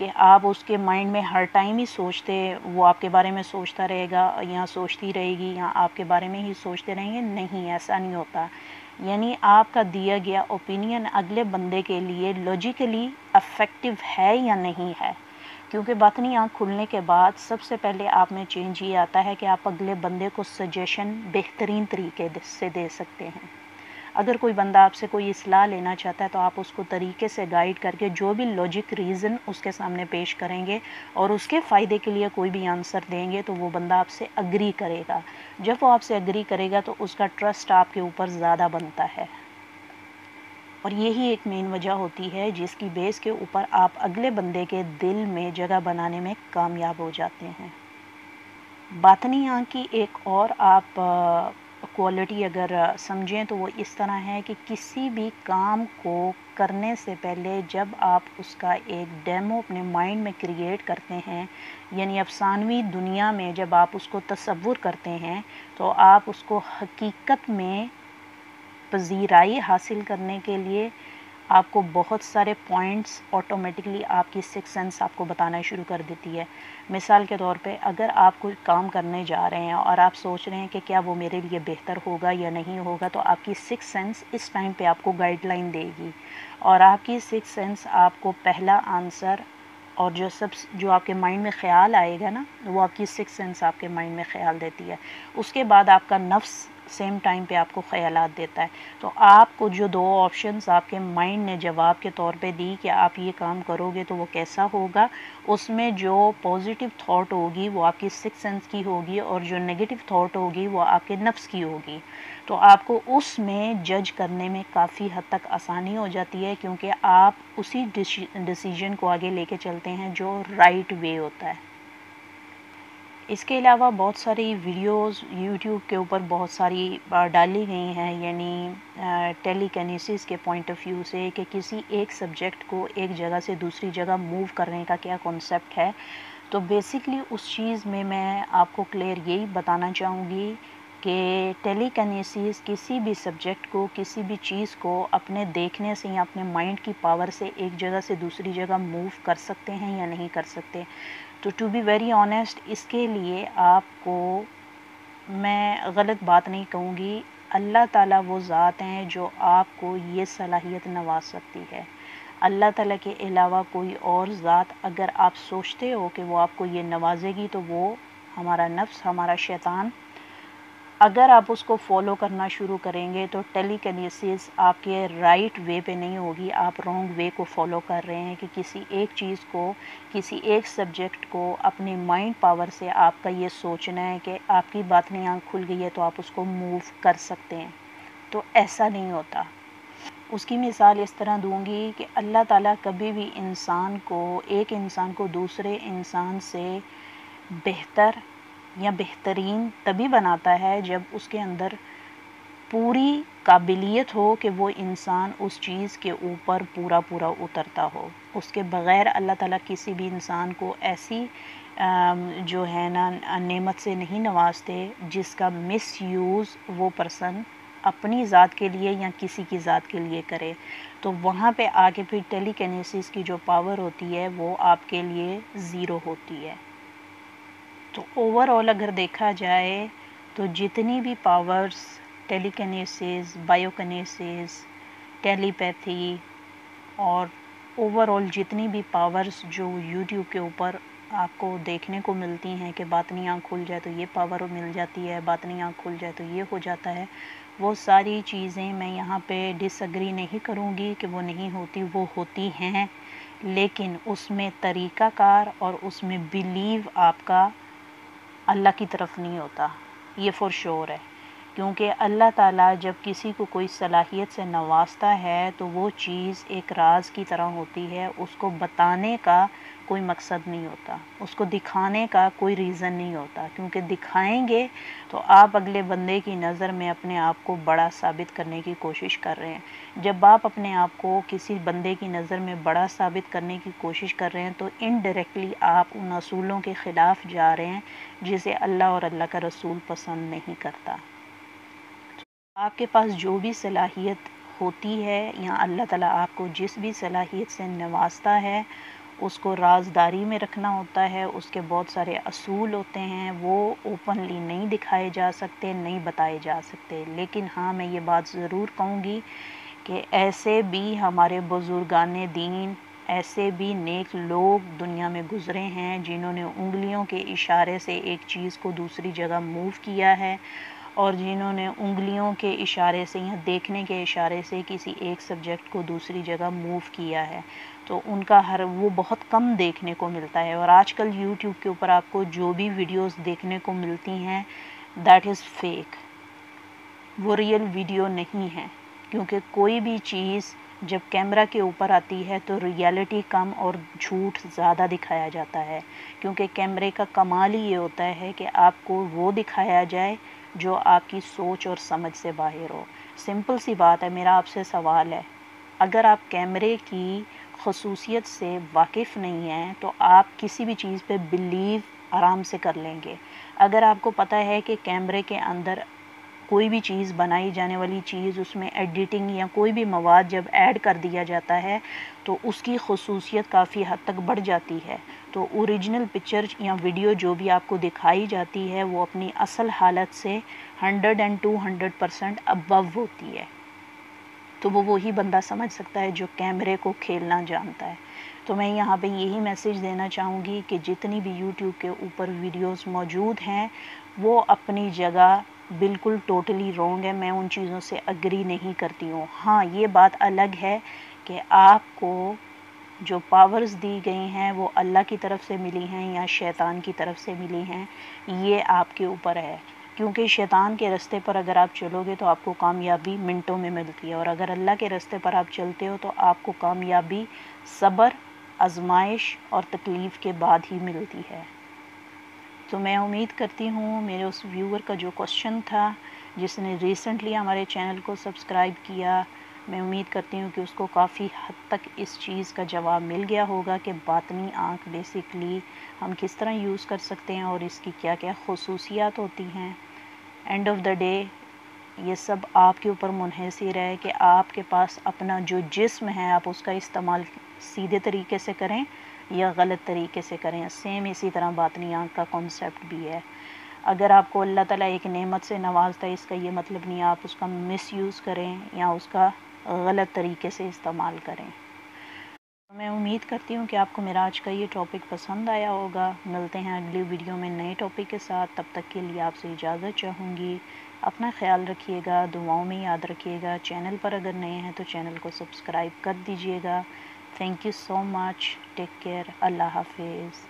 کہ آپ اس کے مائنڈ میں ہر ٹائم ہی سوچتے، وہ آپ کے بارے میں سوچتا رہے گا یا سوچتی رہے گی یا آپ کے بارے میں ہی سوچتے رہیں گے، نہیں، ایسا نہیں ہوتا۔ یعنی آپ کا دیا گیا اوپینین اگلے بندے کے لیے لاجیکلی افیکٹو ہے یا نہیں ہے، کیونکہ باطنی آنکھ کھلنے کے بعد سب سے پہلے آپ میں چینج یہ آتا ہے کہ آپ اگلے بندے کو سجیشن بہترین طریقے سے دے سکتے ہیں۔ اگر کوئی بندہ آپ سے کوئی اصلاح لینا چاہتا ہے تو آپ اس کو طریقے سے گائیڈ کر کے جو بھی لاجک ریزن اس کے سامنے پیش کریں گے اور اس کے فائدے کے لیے کوئی بھی آنسر دیں گے تو وہ بندہ آپ سے اگری کرے گا۔ جب وہ آپ سے اگری کرے گا تو اس کا ٹرسٹ آپ کے اوپر زیادہ بنتا ہے، اور یہی ایک مین وجہ ہوتی ہے جس کی بیس کے اوپر آپ اگلے بندے کے دل میں جگہ بنانے میں کامیاب ہو جاتے ہیں۔ باطنی آنکھ کی ایک اور آپ کوالٹی اگر سمجھیں تو وہ اس طرح ہے کہ کسی بھی کام کو کرنے سے پہلے جب آپ اس کا ایک ڈیمو اپنے مائنڈ میں کریٹ کرتے ہیں، یعنی افسانوی دنیا میں جب آپ اس کو تصور کرتے ہیں تو آپ اس کو حقیقت میں پذیرائی حاصل کرنے کے لیے آپ کو بہت سارے پوائنٹس آٹومیٹکلی آپ کی سکس سینس آپ کو بتانا شروع کر دیتی ہے۔ مثال کے طور پہ اگر آپ کوئی کام کرنے جا رہے ہیں اور آپ سوچ رہے ہیں کہ کیا وہ میرے لیے بہتر ہوگا یا نہیں ہوگا، تو آپ کی سکس سینس اس ٹائم پہ آپ کو گائیڈ لائن دے گی، اور آپ کی سکس سینس آپ کو پہلا آنسر اور جو آپ کے مائنڈ میں خیال آئے گا نا، وہ آپ کی سکس سینس آپ کے مائنڈ میں خیال دیتی ہے۔ اس کے بعد آپ کا نفس سیم ٹائم پہ آپ کو خیالات دیتا ہے۔ تو آپ کو جو دو آپشنز آپ کے مائنڈ نے جواب کے طور پہ دی کہ آپ یہ کام کرو گے تو وہ کیسا ہوگا، اس میں جو پازیٹیو تھاٹ ہوگی وہ آپ کی سکس سینس کی ہوگی اور جو نیگیٹو تھاٹ ہوگی وہ آپ کے نفس کی ہوگی۔ تو آپ کو اس میں جج کرنے میں کافی حد تک آسانی ہو جاتی ہے، کیونکہ آپ اسی ڈیسیجن کو آگے لے کے چلتے ہیں جو رائٹ وے ہوتا ہے۔ اس کے علاوہ بہت ساری ویڈیوز یوٹیوب کے اوپر بہت ساری ڈالی گئی ہیں، یعنی ٹیلی کینیسس کے پوائنٹ آف ویو سے کہ کسی ایک سبجیکٹ کو ایک جگہ سے دوسری جگہ موو کرنے کا کیا کانسیپٹ ہے۔ تو بیسکلی اس چیز میں آپ کو کلیئر یہی بتانا چاہوں گی کہ ٹیلی کینیسس کسی بھی سبجیکٹ کو، کسی بھی چیز کو اپنے دیکھنے سے یا اپنے مائنڈ کی پاور سے ایک جگہ سے دوسری جگہ موو کر سکتے ہیں یا نہیں کر سکتے۔ تو ٹو بی ویری آنیسٹ، اس کے لیے آپ کو میں غلط بات نہیں کہوں گی، اللہ تعالیٰ وہ ذات ہیں جو آپ کو یہ صلاحیت نواز سکتی ہے۔ اللہ تعالیٰ کے علاوہ کوئی اور ذات اگر آپ سوچتے ہو کہ وہ آپ کو یہ نوازے گی تو وہ ہمارا نفس، ہمارا شیطان، اگر آپ اس کو فالو کرنا شروع کریں گے تو ٹیلی کینیسس آپ کے رائٹ وے پہ نہیں ہوگی، آپ رانگ وے کو فالو کر رہے ہیں کہ کسی ایک چیز کو، کسی ایک سبجیکٹ کو اپنی مائنڈ پاور سے آپ کا یہ سوچنا ہے کہ آپ کی باطنی آنکھ کھل گئی ہے تو آپ اس کو موو کر سکتے ہیں، تو ایسا نہیں ہوتا۔ اس کی مثال اس طرح دوں گی کہ اللہ تعالیٰ کبھی بھی ایک انسان کو دوسرے انسان سے بہتر یا بہترین تبھی بناتا ہے جب اس کے اندر پوری قابلیت ہو کہ وہ انسان اس چیز کے اوپر پورا اترتا ہو۔ اس کے بغیر اللہ تعالیٰ کسی بھی انسان کو ایسی جو ہے نا نعمت سے نہیں نوازتے جس کا مس یوز وہ پرسن اپنی ذات کے لیے یا کسی کی ذات کے لیے کرے۔ تو وہاں پہ آگے پھر ٹیلی کینیسس کی جو پاور ہوتی ہے وہ آپ کے لیے زیرو ہوتی ہے۔ تو اوور آل اگر دیکھا جائے تو جتنی بھی پاورز ٹیلی کینیسس، بائیو کینیسس، ٹیلی پیتھی اور اوور آل جتنی بھی پاورز جو یوٹیوب کے اوپر آپ کو دیکھنے کو ملتی ہیں کہ باطنی آنکھ کھل جائے تو یہ پاور مل جاتی ہے، باطنی آنکھ کھل جائے تو یہ ہو جاتا ہے، وہ ساری چیزیں میں یہاں پہ ڈس ایگری نہیں کروں گی کہ وہ نہیں ہوتی، وہ ہوتی ہیں، لیکن اس میں طریقہ کار اور اس میں بیلیو آپ کا اللہ کی طرف نہیں ہوتا، یہ فور شور ہے، کیونکہ اللہ تعالیٰ جب کسی کو کوئی صلاحیت سے نوازتا ہے تو وہ چیز ایک راز کی طرح ہوتی ہے، اس کو بتانے کا کوئی مقصد نہیں ہوتا، اس کو دکھانے کا کوئی ریزن نہیں ہوتا، کیونکہ دکھائیں گے تو آپ اگلے بندے کی نظر میں اپنے آپ کو بڑا ثابت کرنے کی کوشش کر رہے ہیں۔ جب آپ اپنے آپ کو کسی بندے کی نظر میں بڑا ثابت کرنے کی کوشش کر رہے ہیں تو انڈائریکٹلی آپ ان اصولوں کے خلاف جا رہے ہیں جسے اللہ اور اللہ کا رسول پسند نہیں کرتا۔ آپ کے پاس جو بھی صلاحیت ہوتی ہے یا اللہ تعالیٰ آپ کو جس بھی صلاحیت سے نوازتا ہے، اس کو رازداری میں رکھنا ہوتا ہے، اس کے بہت سارے اصول ہوتے ہیں، وہ اوپنلی نہیں دکھائے جا سکتے، نہیں بتائے جا سکتے۔ لیکن ہاں میں یہ بات ضرور کہوں گی کہ ایسے بھی ہمارے بزرگان دین، ایسے بھی نیک لوگ دنیا میں گزرے ہیں جنہوں نے انگلیوں کے اشارے سے ایک چیز کو دوسری جگہ موو کیا ہے، اور جنہوں نے انگلیوں کے اشارے سے یا دیکھنے کے اشارے سے کسی ایک سبجیکٹ کو دوسری جگہ موو کیا ہے۔ تو ان کا وہ بہت کم دیکھنے کو ملتا ہے، اور آج کل یوٹیوب کے اوپر آپ کو جو بھی ویڈیوز دیکھنے کو ملتی ہیں دیٹ از فیک، وہ ریئل ویڈیو نہیں ہے، کیونکہ کوئی بھی چیز جب کیمرہ کے اوپر آتی ہے تو ریالٹی کم اور جھوٹ زیادہ دکھایا جاتا ہے، کیونکہ کیمرے کا کمال ہی یہ ہوتا ہے کہ آپ کو وہ دکھایا جائے جو آپ کی سوچ اور سمجھ سے باہر ہو۔ سمپل سی بات ہے، میرا آپ سے سوال ہے، اگر آپ کیمرے کی خصوصیت سے واقف نہیں ہیں تو آپ کسی بھی چیز پہ بلیو آرام سے کر لیں گے۔ اگر آپ کو پتہ ہے کہ کیمرے کے اندر کوئی بھی چیز بنائی جانے والی چیز، اس میں ایڈیٹنگ یا کوئی بھی مواد جب ایڈ کر دیا جاتا ہے تو اس کی خصوصیت کافی حد تک بڑھ جاتی ہے، تو اوریجنل پکچر یا ویڈیو جو بھی آپ کو دکھائی جاتی ہے وہ اپنی اصل حالت سے 100 and 200% ابو ہوتی ہے۔ تو وہ وہی بندہ سمجھ سکتا ہے جو کیمرے کو کھیلنا جانتا ہے۔ تو میں یہاں پہ یہی میسیج دینا چاہوں گی کہ جتنی بھی یوٹیوب کے اوپر ویڈیوز موجود ہیں وہ اپنی جگہ بالکل ٹوٹلی رونگ ہے، میں ان چیزوں سے اگری نہیں کرتی ہوں۔ ہاں یہ بات الگ ہے کہ آپ کو جو پاورز دی گئی ہیں وہ اللہ کی طرف سے ملی ہیں یا شیطان کی طرف سے ملی ہیں، یہ آپ کے اوپر ہے، کیونکہ شیطان کے رستے پر اگر آپ چلو گے تو آپ کو کامیابی منٹوں میں ملتی ہے، اور اگر اللہ کے رستے پر آپ چلتے ہو تو آپ کو کامیابی صبر، آزمائش اور تکلیف کے بعد ہی ملتی ہے۔ تو میں امید کرتی ہوں میرے اس ویور کا جو کوشچن تھا جس نے ریسنٹلی ہمارے چینل کو سبسکرائب کیا، میں امید کرتی ہوں کہ اس کو کافی حد تک اس چیز کا جواب مل گیا ہوگا کہ باطنی آنکھ بیسیکلی ہم کس طرح یوز کر سکتے ہیں اور اس کی کیا کیا خصوصیات ہوتی ہیں۔ اینڈ آف دا ڈے یہ سب آپ کے اوپر منحصر ہے کہ آپ کے پاس اپنا جو جسم ہے آپ اس کا استعمال سیدھے طریقے سے کریں یا غلط طریقے سے کریں۔ سیم اسی طرح باطنی آنکھ کا کانسیپٹ بھی ہے، اگر آپ کو اللہ تعالیٰ ایک نعمت سے نوازتا ہے اس کا یہ مطلب نہیں آپ اس کا مس یوز کریں یا اس کا غلط طریقے سے استعمال کریں۔ میں امید کرتی ہوں کہ آپ کو میرا آج کا یہ ٹاپک پسند آیا ہوگا۔ ملتے ہیں اگلی ویڈیو میں نئے ٹاپک کے ساتھ، تب تک کے لیے آپ سے اجازت چاہوں گی۔ اپنا خیال رکھیے گا، دعاؤں میں یاد رکھیے گا، چینل پر اگر نئے ہیں تو چینل کو سبسکرائب کر دیجیے گا۔ Thank you so much, take care, اللہ حافظ۔